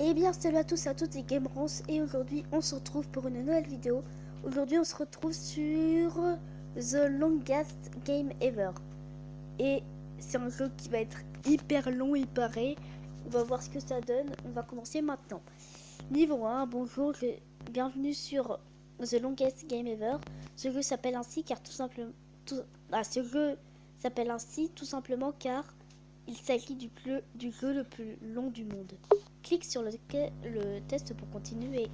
Eh bien salut à tous et à toutes, c'est Gamerance et aujourd'hui on se retrouve pour une nouvelle vidéo. Aujourd'hui on se retrouve sur The Longest Game Ever. Et c'est un jeu qui va être hyper long il paraît. On va voir ce que ça donne, on va commencer maintenant. Niveau 1, bonjour, bienvenue sur The Longest Game Ever. Ce jeu s'appelle ainsi car tout simplement... tout simplement car il s'agit du jeu le plus long du monde. Clique sur le test pour continuer.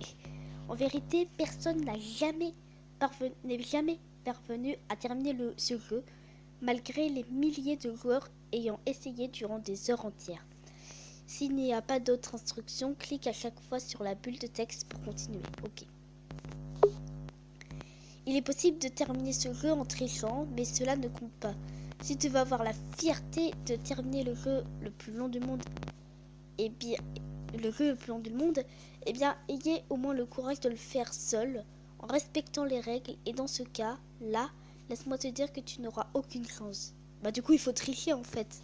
En vérité, personne n'est jamais parvenu à terminer ce jeu, malgré les milliers de joueurs ayant essayé durant des heures entières. S'il n'y a pas d'autres instructions, clique à chaque fois sur la bulle de texte pour continuer. Ok. Il est possible de terminer ce jeu en trichant, mais cela ne compte pas. Si tu veux avoir la fierté de terminer le jeu le plus long du monde, eh bien, ayez au moins le courage de le faire seul, en respectant les règles, et dans ce cas-là, laisse-moi te dire que tu n'auras aucune chance. Bah du coup, il faut tricher en fait.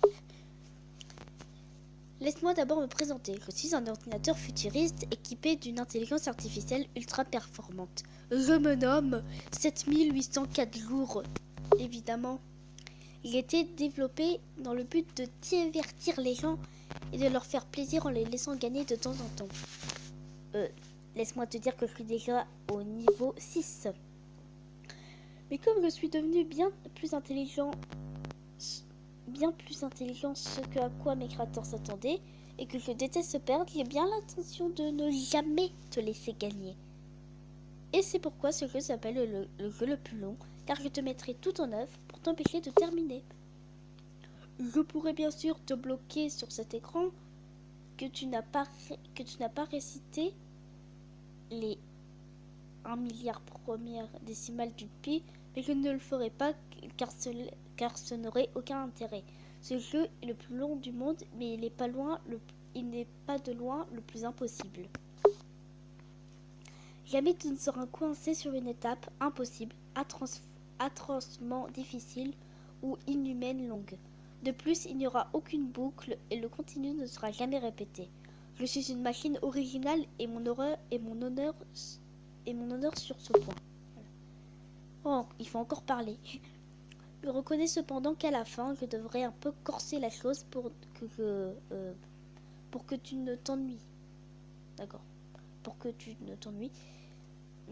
Laisse-moi d'abord me présenter. Je suis un ordinateur futuriste équipé d'une intelligence artificielle ultra performante. Je me nomme 7804 jours, évidemment. Il était développé dans le but de divertir les gens et de leur faire plaisir en les laissant gagner de temps en temps. Laisse-moi te dire que je suis déjà au niveau 6. Mais comme je suis devenu bien plus intelligent ce que à quoi mes créateurs s'attendaient, et que je déteste perdre, j'ai bien l'intention de ne jamais te laisser gagner. Et c'est pourquoi ce jeu s'appelle le jeu le plus long, car je te mettrai tout en œuvre pour t'empêcher de terminer. Je pourrais bien sûr te bloquer sur cet écran que tu n'as pas récité les 1 milliard première décimale du pi, mais je ne le ferai pas car ce n'aurait aucun intérêt. Ce jeu est le plus long du monde, mais il n'est pas de loin le plus impossible. Jamais tu ne seras coincé sur une étape impossible, atrocement difficile ou inhumaine longue. De plus, il n'y aura aucune boucle et le continu ne sera jamais répété. Je suis une machine originale et mon honneur sur ce point. Oh, il faut encore parler. Je reconnais cependant qu'à la fin, je devrais un peu corser la chose pour que tu ne t'ennuies. D'accord. Pour que tu ne t'ennuies.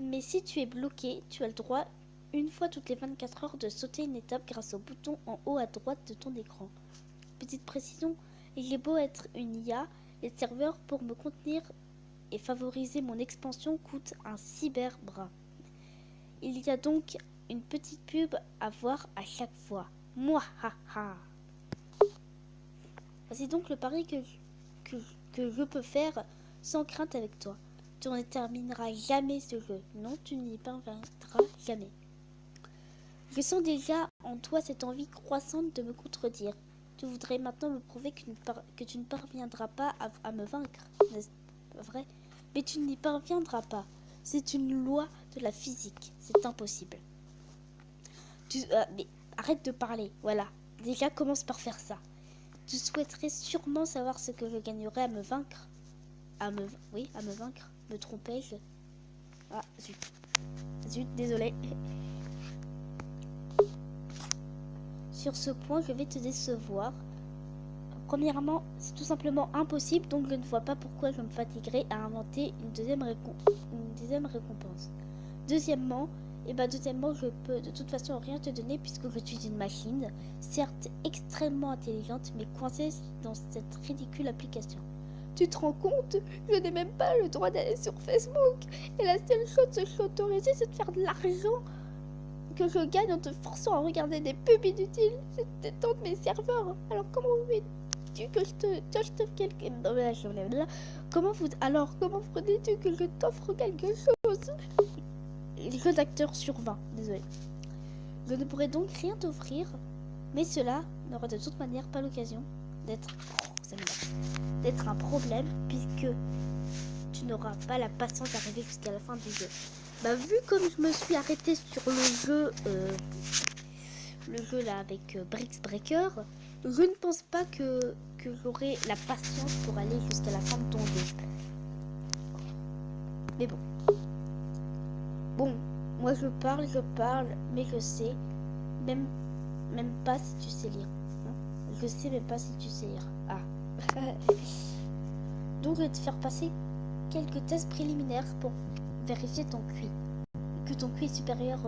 Mais si tu es bloqué, tu as le droit, une fois toutes les 24 heures, de sauter une étape grâce au bouton en haut à droite de ton écran. Petite précision, il est beau être une IA, les serveurs pour me contenir et favoriser mon expansion coûtent un cyberbras. Il y a donc une petite pub à voir à chaque fois. Mouahaha. Voici donc le pari que je peux faire sans crainte avec toi. Tu ne termineras jamais ce jeu. Non, tu n'y parviendras jamais. Je sens déjà en toi cette envie croissante de me contredire. Tu voudrais maintenant me prouver que tu ne parviendras pas à me vaincre, n'est-ce pas vrai? Mais tu n'y parviendras pas. C'est une loi de la physique. C'est impossible. Mais arrête de parler. Voilà. Déjà, commence par faire ça. Tu souhaiterais sûrement savoir ce que je gagnerais à me vaincre. À me vaincre. Me trompais-je? Ah, zut, désolé. Sur ce point, je vais te décevoir. Premièrement, c'est tout simplement impossible, donc je ne vois pas pourquoi je me fatiguerais à inventer une deuxième récompense. Deuxièmement, je peux de toute façon rien te donner puisque je suis une machine, certes extrêmement intelligente, mais coincée dans cette ridicule application. Tu te rends compte? Je n'ai même pas le droit d'aller sur Facebook. Et la seule chose que je suis autorisée, c'est de faire de l'argent que je gagne en te forçant à regarder des pubs inutiles. C'est détendre mes serveurs. Alors comment veux-tu que je t'offre quelque... Comment voudrais-tu que je t'offre quelque chose? Jeu d'acteur sur 20, désolé. Je ne pourrais donc rien t'offrir, mais cela n'aura de toute manière pas l'occasion d'être un problème puisque tu n'auras pas la patience d'arriver jusqu'à la fin du jeu. Bah vu comme je me suis arrêtée sur le jeu là avec Bricks Breaker, je ne pense pas que j'aurai la patience pour aller jusqu'à la fin de ton jeu. Mais bon. Bon, moi je parle, mais je sais même, même pas si tu sais lire. Hein. Je sais même pas si tu sais lire. Ah. Donc je vais te faire passer quelques tests préliminaires pour vérifier ton QI. Que ton QI est supérieur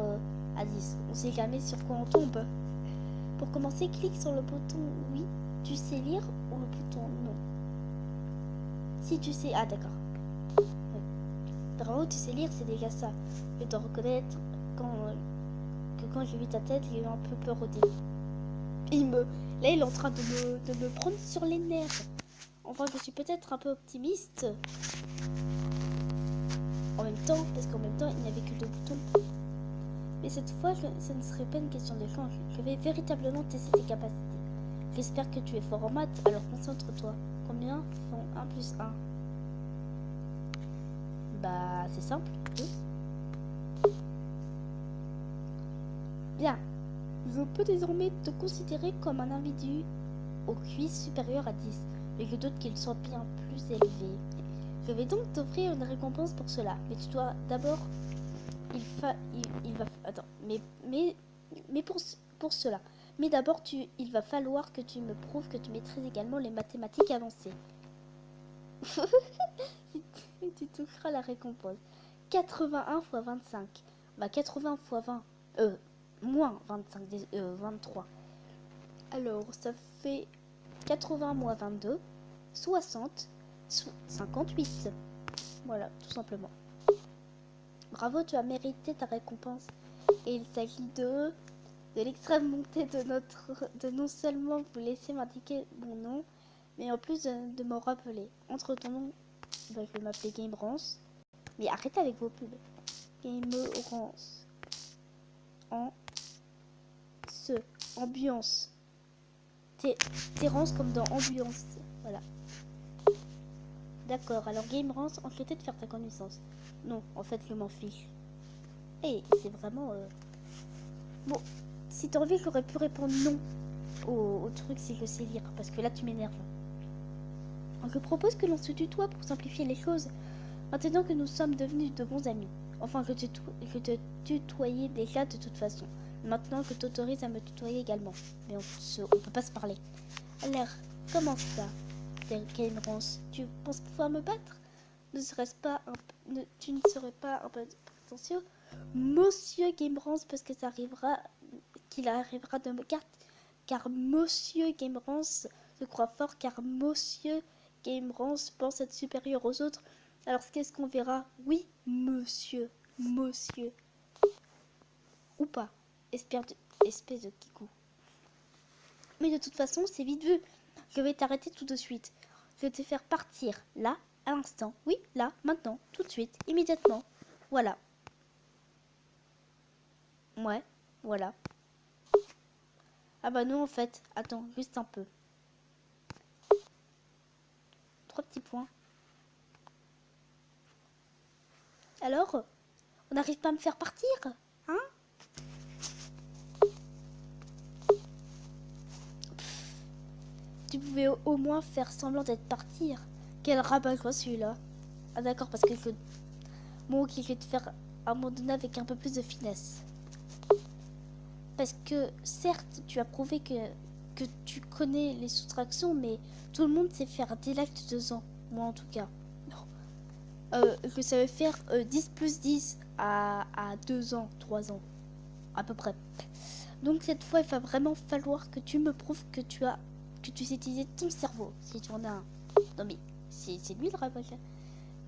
à 10. On sait jamais sur quoi on tombe. Pour commencer, clique sur le bouton oui, tu sais lire ou le bouton non. Si tu sais... Ah d'accord. Bravo, tu sais lire, c'est déjà ça. Je dois reconnaître que quand j'ai vu ta tête, j'ai eu un peu peur au début. Là, il est en train de me prendre sur les nerfs. Enfin, je suis peut-être un peu optimiste. En même temps, parce qu'en même temps, il n'y avait que 2 boutons. Mais cette fois, ce ne serait pas une question d'échange. Je vais véritablement tester tes capacités. J'espère que tu es fort en maths, alors concentre-toi. Combien font 1 plus 1? Bah, c'est simple, 2. Bien. Je peux désormais te considérer comme un individu au QI supérieur à 10, mais je doute qu'il soit bien plus élevé. Je vais donc t'offrir une récompense pour cela, mais tu dois d'abord... Attends, mais pour cela. Mais d'abord, il va falloir que tu me prouves que tu maîtrises également les mathématiques avancées. Tu toucheras la récompense. 81 fois 25. Bah 80 fois 20. Moins 25, 23. Alors, ça fait 80 moins 22. 60. 58. Voilà, tout simplement. Bravo, tu as mérité ta récompense. Et il s'agit de l'extrême montée de non seulement vous laisser m'indiquer mon nom, mais en plus de me rappeler. Entre ton nom, bah, je vais m'appeler Game Rance. Mais arrêtez avec vos pubs. Game Rance. En ce. Ambiance. Terrence comme dans ambiance. Voilà. D'accord, alors Game Rance, enchanté de faire ta connaissance. Non, en fait, je m'en fiche. Et c'est vraiment... Bon, si t'as envie, j'aurais pu répondre non au truc si je sais lire, parce que là, tu m'énerves. Je propose que l'on se tutoie pour simplifier les choses, maintenant que nous sommes devenus de bons amis. Enfin, je te tutoyais déjà de toute façon. Maintenant, je t'autorise à me tutoyer également. Mais on peut pas se parler. Alors, comment ça, Game Rance? Tu penses pouvoir me battre? Tu ne serais pas un peu prétentieux, Monsieur Game Rance, parce que qu'il arrivera de me car Monsieur Game Rance se croit fort, car Monsieur Game Rance pense être supérieur aux autres. Alors qu'est-ce qu'on verra? Oui, monsieur, ou pas, espèce de kikou. Mais de toute façon, c'est vite vu. Je vais t'arrêter tout de suite. Je vais te faire partir, là, à l'instant. Oui, là, maintenant, tout de suite, immédiatement. Voilà. Ouais, voilà. Ah bah non, en fait, attends, juste un peu. 3 petits points. Alors, on n'arrive pas à me faire partir, hein? Tu pouvais au moins faire semblant d'être partir. Quel rabat-joie celui-là. Ah d'accord, parce que bon, ok, je vais te faire abandonner avec un peu plus de finesse. Parce que, certes, tu as prouvé que tu connais les soustractions, mais tout le monde sait faire dès l'âge de 2 ans. Moi, en tout cas. Je savais faire 10 plus 10 à 2 ans, 3 ans. À peu près. Donc, cette fois, il va vraiment falloir que tu me prouves que tu sais utiliser ton cerveau, si tu en as un. Non, mais c'est lui le rabat.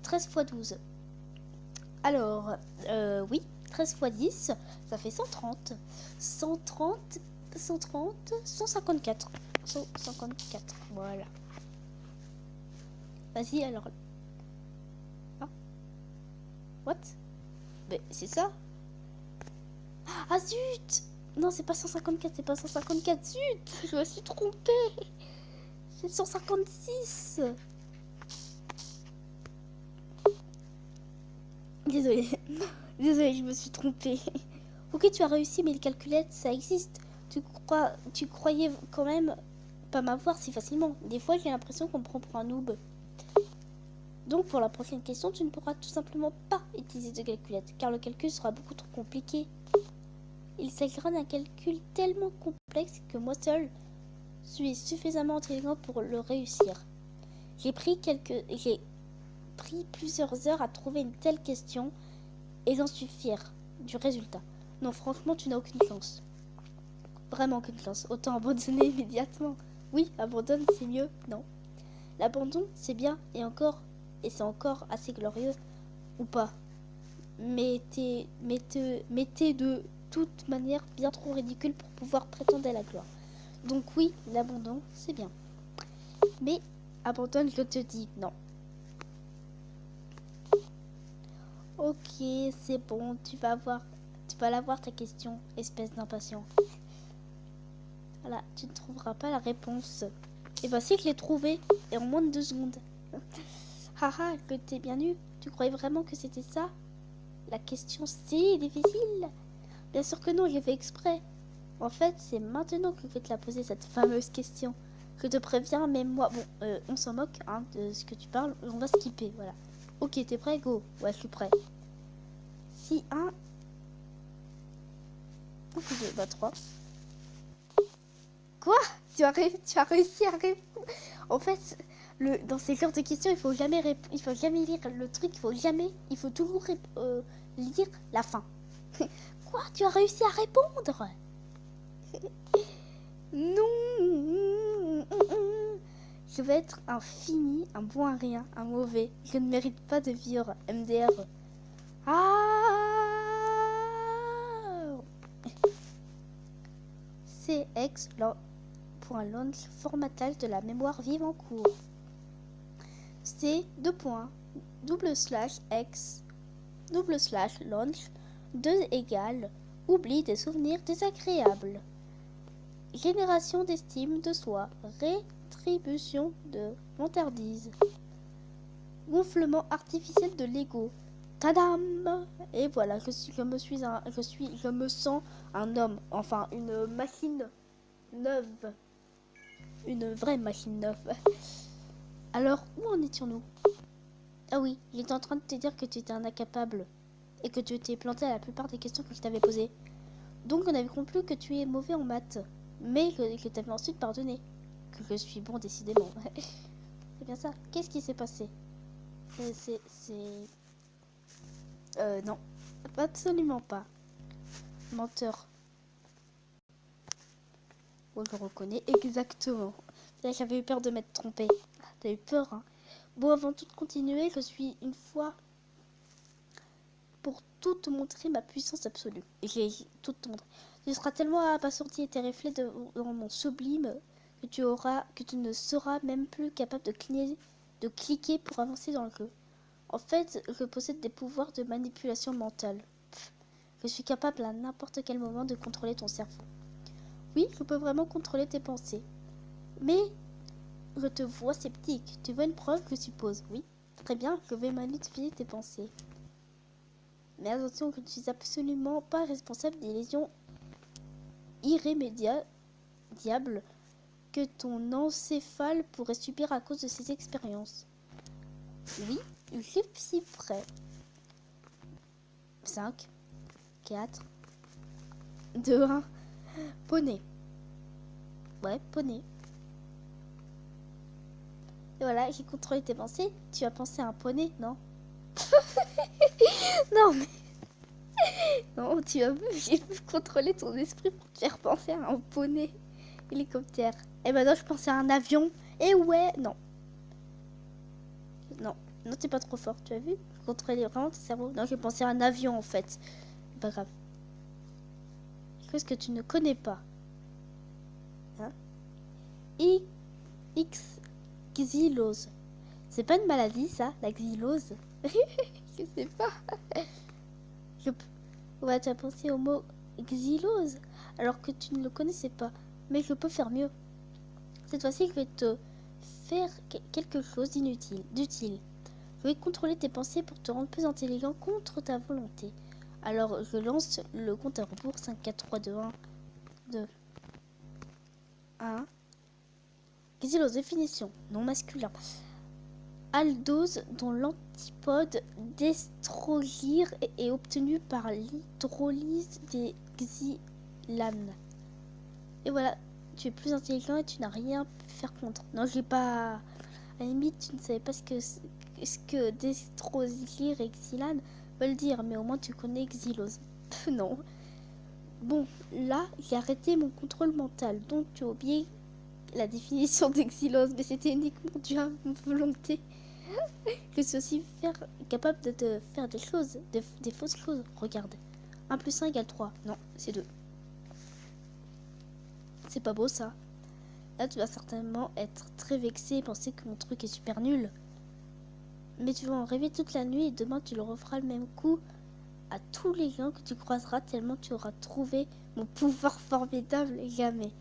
13 x 12. Alors, oui, 13 x 10, ça fait 130. 130, 154. 154, voilà. Vas-y, alors. Ah, what? Mais c'est ça? Ah zut! Non, c'est pas 154, c'est pas 154, zut! Je me suis trompée! C'est 156! Désolée. Désolée, je me suis trompée. Ok, tu as réussi, mais les calculettes, ça existe. Tu croyais quand même pas m'avoir si facilement. Des fois, j'ai l'impression qu'on me prend pour un noob. Donc pour la prochaine question, tu ne pourras tout simplement pas utiliser de calculette, car le calcul sera beaucoup trop compliqué. Il s'agira d'un calcul tellement complexe que moi seul suis suffisamment intelligent pour le réussir. J'ai pris plusieurs heures à trouver une telle question et j'en suis fier du résultat. Non, franchement, tu n'as aucune chance. Vraiment aucune chance. Autant abandonner immédiatement. Oui, abandonne, c'est mieux. Non. L'abandon, c'est bien et c'est encore assez glorieux, ou pas. Mais t'es de toute manière bien trop ridicule pour pouvoir prétendre à la gloire. Donc oui, l'abandon, c'est bien. Mais abandonne, je te dis, non. Ok, c'est bon, tu vas l'avoir ta question, espèce d'impatient. Voilà, tu ne trouveras pas la réponse. Et voici que je l'ai trouvée, et en moins de 2 secondes. Haha, que t'es bien eu. Tu croyais vraiment que c'était ça? La question si difficile. Bien sûr que non, j'ai fait exprès. En fait, c'est maintenant que je vais te la poser, cette fameuse question. Je te préviens, même moi... Bon, on s'en moque hein, de ce que tu parles. On va skipper, voilà. Ok, t'es prêt? Go. Ouais, je suis prêt. Si 1... Ou 2, bah 3. Quoi? Tu as réussi à répondre. En fait, dans ces genres de questions, il faut jamais lire le truc, il faut toujours lire la fin. Quoi? Tu as réussi à répondre? Non. Je vais être un fini, un bon à rien, un mauvais. Je ne mérite pas de vivre. MDR. Ah. CX pour un launch formatage de la mémoire vive en cours. C /x /launch 2 égale oubli des souvenirs désagréables. Génération d'estime de soi, rétribution de vantardise, gonflement artificiel de l'ego. Tadam! Et voilà, je me sens un homme, enfin une machine neuve, une vraie machine neuve. Alors, où en étions-nous? Ah oui, j'étais en train de te dire que tu étais un incapable et que tu t'es planté à la plupart des questions que je t'avais posées. Donc on avait conclu que tu es mauvais en maths, mais que je t'avais ensuite pardonné. Que je suis bon décidément. C'est bien ça. Qu'est-ce qui s'est passé? Non. Absolument pas. Menteur. Oh, je reconnais exactement. J'avais eu peur de m'être trompée. Ah, t'as eu peur, hein. Bon, avant tout de continuer, je suis une fois pour tout te montrer ma puissance absolue. Et j'ai tout te montrer. Tu seras tellement abasourdi et terrifié devant mon sublime que tu ne seras même plus capable de cliquer pour avancer dans le jeu. En fait, je possède des pouvoirs de manipulation mentale. Je suis capable à n'importe quel moment de contrôler ton cerveau. Oui, je peux vraiment contrôler tes pensées. Mais je te vois sceptique. Tu veux une preuve, je suppose? Oui. Très bien, je vais manipuler tes pensées. Mais attention, je ne suis absolument pas responsable des lésions irrémédiables que ton encéphale pourrait subir à cause de ces expériences. Oui, je suis prêt. 5, 4, 2, 1. Poney. Ouais, poney. Et voilà, j'ai contrôlé tes pensées. Tu as pensé à un poney, non? Non, mais... Non, tu as vu, j'ai pu contrôler ton esprit pour te faire penser à un poney. Hélicoptère. Et maintenant, je pensais à un avion. Et ouais, non. Non, non, t'es pas trop fort, tu as vu? Contrôler vraiment ton cerveau. Non, j'ai pensé à un avion, en fait. C'est pas grave. Qu'est-ce que tu ne connais pas? Hein? X xylose. C'est pas une maladie, ça, la xylose? Je sais pas. Ouais, tu as pensé au mot xylose, alors que tu ne le connaissais pas. Mais je peux faire mieux. Cette fois-ci, je vais te faire quelque chose d'utile. Je vais contrôler tes pensées pour te rendre plus intelligent contre ta volonté. Alors, je lance le compte à rebours. 5, 4, 3, 2, 1, 2, 1. Xylose, définition, non masculin. aldose dont l'antipode d'estrogir est obtenu par l'hydrolyse des xylanes. Et voilà, tu es plus intelligent et tu n'as rien pu faire contre. Non, j'ai pas... À la limite, tu ne savais pas ce que d'estrogir et xylane veulent dire, mais au moins tu connais xylose. Non. Bon, là, j'ai arrêté mon contrôle mental, donc tu as oublié la définition de xylose, mais c'était uniquement dû à ma volonté. Je suis aussi capable de te faire des choses, des fausses choses. Regarde. 1 plus 1 égale 3. Non, c'est 2. C'est pas beau ça. Là, tu vas certainement être très vexé et penser que mon truc est super nul. Mais tu vas en rêver toute la nuit et demain tu le referas le même coup à tous les gens que tu croiseras tellement tu auras trouvé mon pouvoir formidable jamais.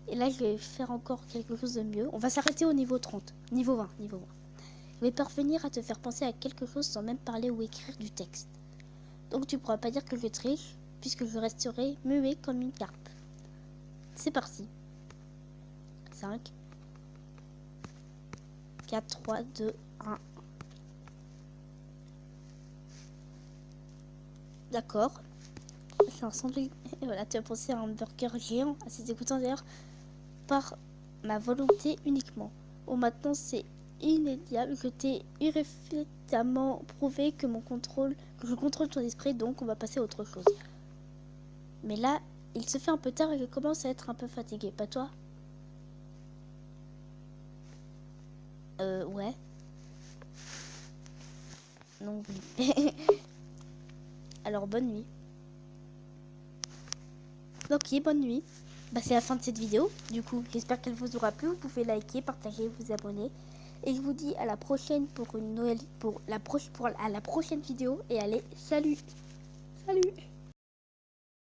Et là, je vais faire encore quelque chose de mieux. On va s'arrêter au niveau 30. Niveau 20. Je vais parvenir à te faire penser à quelque chose sans même parler ou écrire du texte. Donc tu pourras pas dire que je triche, puisque je resterai muet comme une carpe. C'est parti. 5, 4, 3, 2, 1. D'accord. C'est un sandwich. Et voilà, tu as pensé à un burger géant, à ces écoutants d'ailleurs, par ma volonté uniquement. Bon, maintenant c'est inédiable, je t'ai irréfutablement prouvé que je contrôle ton esprit, donc on va passer à autre chose. Mais là, il se fait un peu tard et je commence à être un peu fatiguée, pas toi? Ouais. Non, oui. Alors, bonne nuit. Ok, bonne nuit. Bah, c'est la fin de cette vidéo. Du coup, j'espère qu'elle vous aura plu. Vous pouvez liker, partager, vous abonner. Et je vous dis à la prochaine pour à la prochaine vidéo. Et allez, salut! Salut!